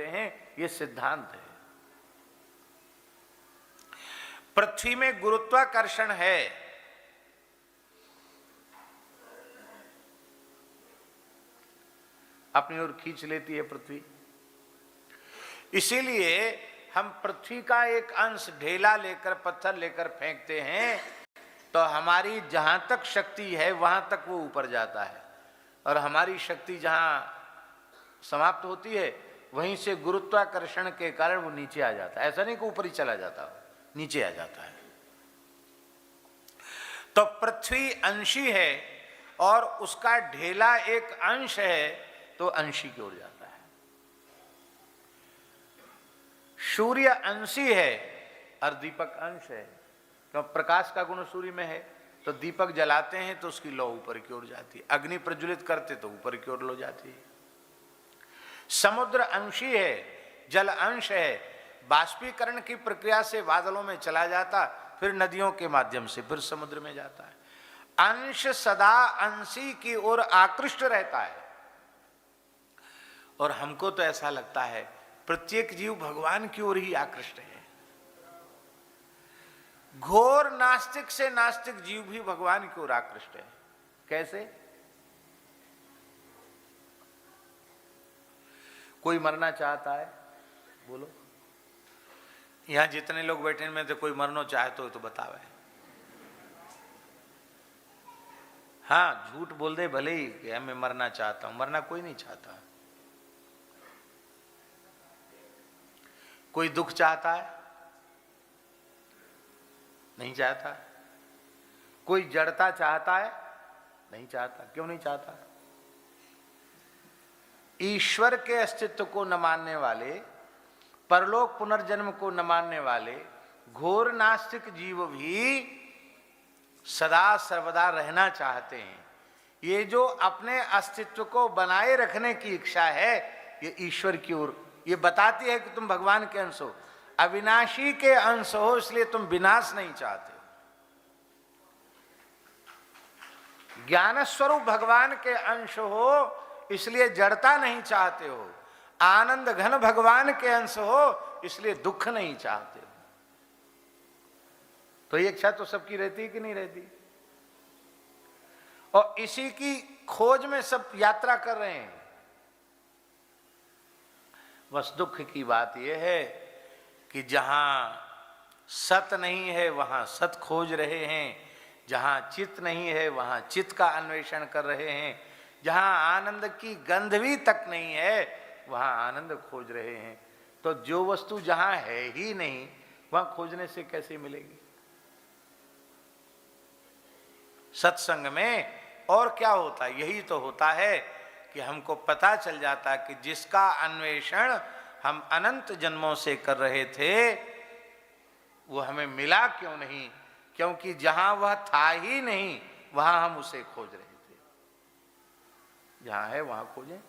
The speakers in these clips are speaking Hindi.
होते हैं, ये सिद्धांत है। पृथ्वी में गुरुत्वाकर्षण है, अपनी ओर खींच लेती है पृथ्वी। इसीलिए हम पृथ्वी का एक अंश ढेला लेकर, पत्थर लेकर फेंकते हैं तो हमारी जहां तक शक्ति है वहां तक वो ऊपर जाता है, और हमारी शक्ति जहां समाप्त होती है वहीं से गुरुत्वाकर्षण के कारण वो नीचे आ जाता है। ऐसा नहीं कि ऊपर ही चला जाता, नीचे आ जाता है। तो पृथ्वी अंशी है और उसका ढेला एक अंश है, तो अंशी की ओर जाता है। सूर्य अंशी है और दीपक अंश है, तो प्रकाश का गुण सूर्य में है, तो दीपक जलाते हैं तो उसकी लौ ऊपर की ओर जाती है, अग्नि प्रज्वलित करते तो ऊपर की ओर लो जाती है। समुद्र अंशी है, जल अंश है, बाष्पीकरण की प्रक्रिया से बादलों में चला जाता, फिर नदियों के माध्यम से फिर समुद्र में जाता है। अंश सदा अंशी की ओर आकृष्ट रहता है। और हमको तो ऐसा लगता है प्रत्येक जीव भगवान की ओर ही आकृष्ट है। घोर नास्तिक से नास्तिक जीव भी भगवान की ओर आकृष्ट है। कैसे? कोई मरना चाहता है, बोलो। यहां जितने लोग बैठे में तो कोई मरना चाहते हो तो बतावे। हाँ, झूठ बोल दे भले ही कि मैं मरना चाहता हूं, मरना कोई नहीं चाहता। कोई दुख चाहता है? नहीं चाहता। कोई जड़ता चाहता है? नहीं चाहता। क्यों नहीं चाहता? ईश्वर के अस्तित्व को न मानने वाले, परलोक पुनर्जन्म को न मानने वाले घोर नास्तिक जीव भी सदा सर्वदा रहना चाहते हैं। ये जो अपने अस्तित्व को बनाए रखने की इच्छा है, ये ईश्वर की ओर, ये बताती है कि तुम भगवान के अंश हो, अविनाशी के अंश हो, इसलिए तुम विनाश नहीं चाहते। ज्ञान स्वरूप भगवान के अंश हो, इसलिए जड़ता नहीं चाहते हो। आनंद घन भगवान के अंश हो, इसलिए दुख नहीं चाहते हो। तो ये इच्छा तो सबकी रहती है कि नहीं रहती? और इसी की खोज में सब यात्रा कर रहे हैं। बस दुख की बात यह है कि जहां सत नहीं है वहां सत खोज रहे हैं, जहां चित नहीं है वहां चित का अन्वेषण कर रहे हैं, जहां आनंद की गंध भी तक नहीं है वहां आनंद खोज रहे हैं। तो जो वस्तु जहां है ही नहीं वहां खोजने से कैसे मिलेगी? सत्संग में और क्या होता है? यही तो होता है कि हमको पता चल जाता कि जिसका अन्वेषण हम अनंत जन्मों से कर रहे थे वो हमें मिला क्यों नहीं? क्योंकि जहां वह था ही नहीं वहां हम उसे खोज रहे थे। जहां है वहां खोजें।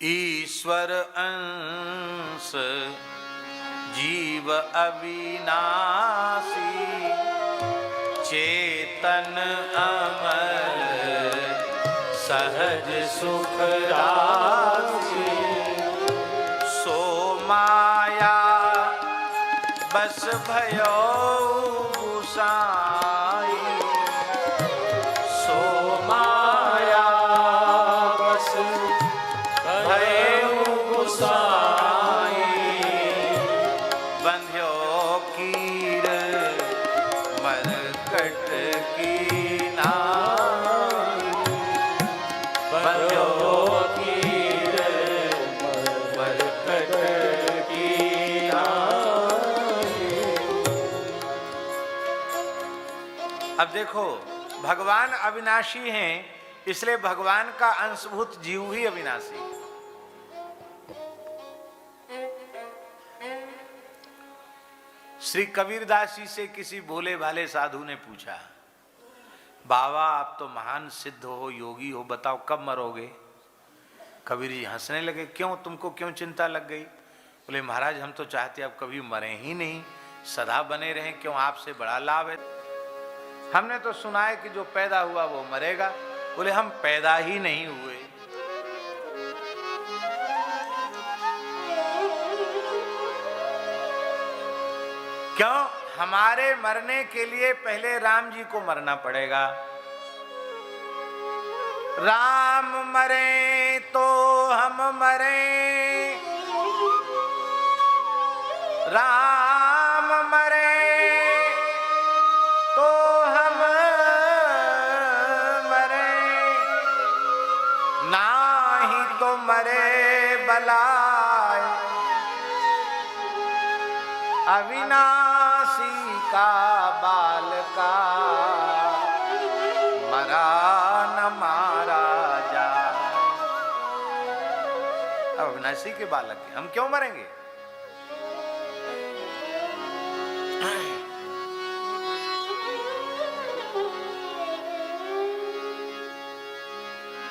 ईश्वर अंश जीव अविनाशी, चेतन अमर सहज सुख राशि, सो माया बस भयो गुसाई, सो माया बस भयो गुसाई, बंध्यो कीर मरकट की नाई, बंध्यो कीर मरकट की नाई। अब देखो, भगवान अविनाशी हैं, इसलिए भगवान का अंशभूत जीव ही अविनाशी है। श्री कबीरदास जी से किसी भोले भाले साधु ने पूछा, बाबा आप तो महान सिद्ध हो, योगी हो, बताओ कब मरोगे? कबीर जी हंसने लगे, क्यों, तुमको क्यों चिंता लग गई? बोले महाराज हम तो चाहते अब कभी मरे ही नहीं, सदा बने रहें, क्यों, आपसे बड़ा लाभ है। हमने तो सुना है कि जो पैदा हुआ वो मरेगा। बोले हम पैदा ही नहीं हुए, क्यों? हमारे मरने के लिए पहले राम जी को मरना पड़ेगा। राम मरे तो हम मरे, राम मरे तो हम मरे, नाही तो मरे बलाय, अविनाशी का बाल का मरा न मारा जाए। अविनाशी के बालक हैं, हम क्यों मरेंगे?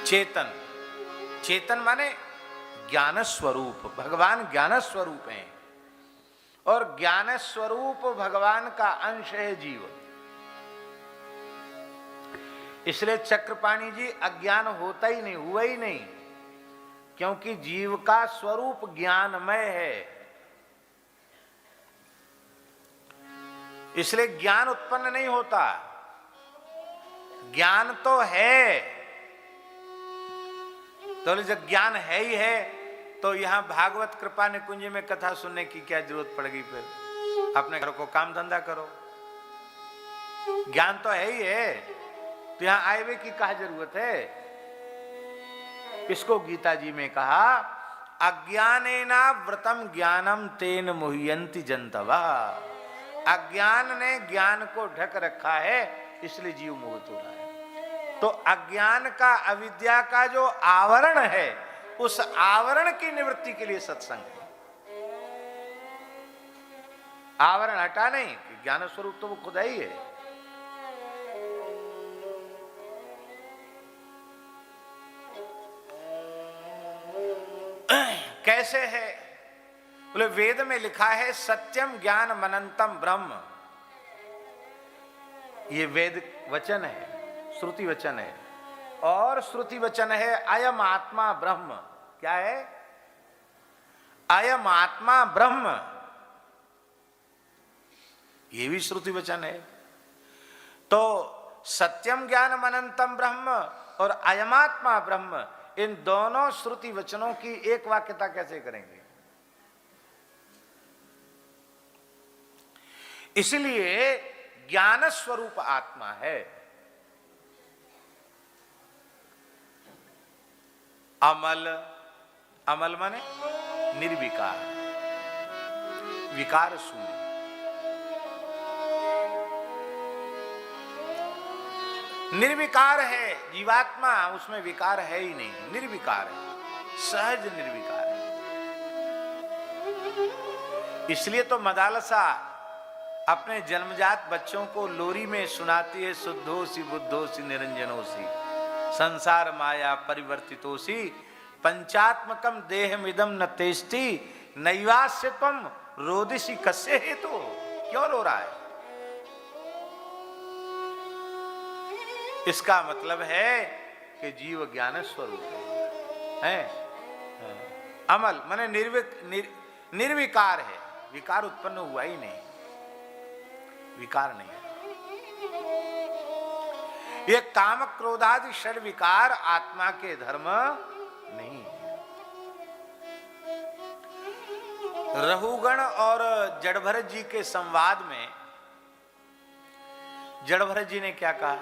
चेतन, चेतन माने ज्ञान स्वरूप। भगवान ज्ञान स्वरूप हैं और ज्ञान स्वरूप भगवान का अंश है जीव। इसलिए चक्रपाणी जी अज्ञान होता ही नहीं, हुआ ही नहीं, क्योंकि जीव का स्वरूप ज्ञानमय है। इसलिए ज्ञान उत्पन्न नहीं होता। ज्ञान तो है, तो जब ज्ञान है ही है तो यहां भागवत कृपा निकुंज में कथा सुनने की क्या जरूरत पड़ गई? फिर अपने घर को काम धंधा करो, ज्ञान तो है ही है, तो यहां आए हुए की क्या जरूरत है? इसको गीता जी में कहा, अज्ञानेना व्रतम ज्ञानम तेन मुह्यन्ति जंतवा। अज्ञान ने ज्ञान को ढक रखा है, इसलिए जीव मोहित हो रहा है। तो अज्ञान का, अविद्या का जो आवरण है, उस आवरण की निवृत्ति के लिए सत्संग है। आवरण हटा नहीं, कि ज्ञान स्वरूप तो वो खुद ही है। कैसे है? बोले वेद में लिखा है सत्यम ज्ञान मनंतम ब्रह्म। ये वेद वचन है, श्रुति वचन है, और श्रुति वचन है अयम आत्मा ब्रह्म। क्या है? अयम आत्मा ब्रह्म, ये भी श्रुति वचन है। तो सत्यम ज्ञान मनंतम ब्रह्म और अयमात्मा ब्रह्म, इन दोनों श्रुति वचनों की एक वाक्यता कैसे करेंगे? इसलिए ज्ञान स्वरूप आत्मा है। अमल, अमल माने निर्विकार, विकार शून्य। निर्विकार है जीवात्मा, उसमें विकार है ही नहीं, निर्विकार है, सहज निर्विकार है। इसलिए तो मदालसा अपने जन्मजात बच्चों को लोरी में सुनाती है, शुद्धोसी बुद्धोसी निरंजनोसी संसार माया परिवर्तितोसी पंचात्मकम देहमिदम न तेष्टि नैवास्य त्वम रोदिसी कस्य हेतु। क्यों रो रहा है? इसका मतलब है कि जीव ज्ञान स्वरूप है। अमल माने निर्विकार है, विकार उत्पन्न हुआ ही नहीं, विकार नहीं है। ये काम क्रोधादि षड विकार आत्मा के धर्म नहीं है। रहुगण और जड़भरत जी के संवाद में जड़भरत जी ने क्या कहा?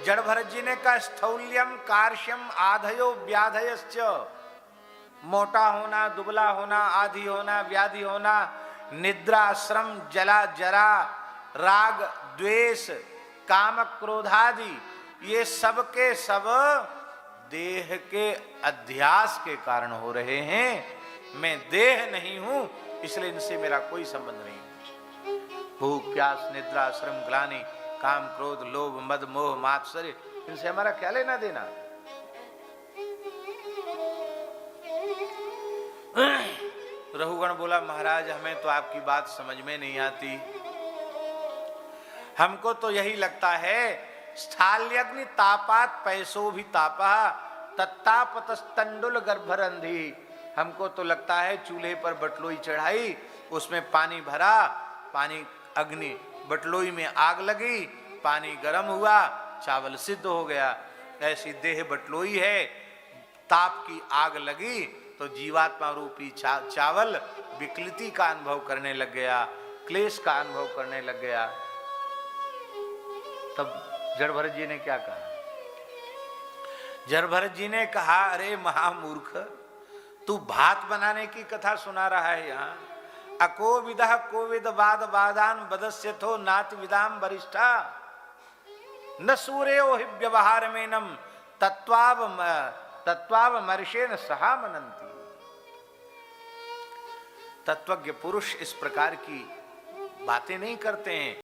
जड़भरत जी ने कहा स्थौल्यम कार्श्यम आधयो व्याधयश्च, मोटा होना, दुबला होना, आधी होना, व्याधि होना, निद्रा, श्रम, जला, जरा, राग, द्वेष, काम, क्रोधादि, ये सब के सब देह के अध्यास के कारण हो रहे हैं। मैं देह नहीं हूं, इसलिए इनसे मेरा कोई संबंध नहीं। भूख, प्यास, निद्रा, श्रम, ग्लानि, काम, क्रोध, लोभ, मद, मोह, मात्सर्य, इनसे हमारा क्या लेना देना? रहुगण बोला महाराज हमें तो आपकी बात समझ में नहीं आती, हमको तो यही लगता है स्थाल्यग्नि तापात पैसो भी तापा तत्तापतस्तंडुल गर्भरंधी हमको तो लगता है चूल्हे पर बटलोई चढ़ाई, उसमें पानी भरा, पानी अग्नि, बटलोई में आग लगी, पानी गर्म हुआ, चावल सिद्ध हो गया। ऐसी देह बटलोई है, ताप की आग लगी तो जीवात्मा रूपी चावल विकृति का अनुभव करने लग गया, क्लेश का अनुभव करने लग गया। तब जड़ भरत जी ने क्या कहा? जड़ भरत जी ने कहा, अरे महामूर्ख, तू भात बनाने की कथा सुना रहा है यहाँ। अको विदः कोविद वाद वादान बदस्यथो नात विदाम वरिष्ठा न सूर्यो हि व्यवहार में नम तत्वाव मर्षेण सहा मनंती। तत्वज्ञ पुरुष इस प्रकार की बातें नहीं करते हैं।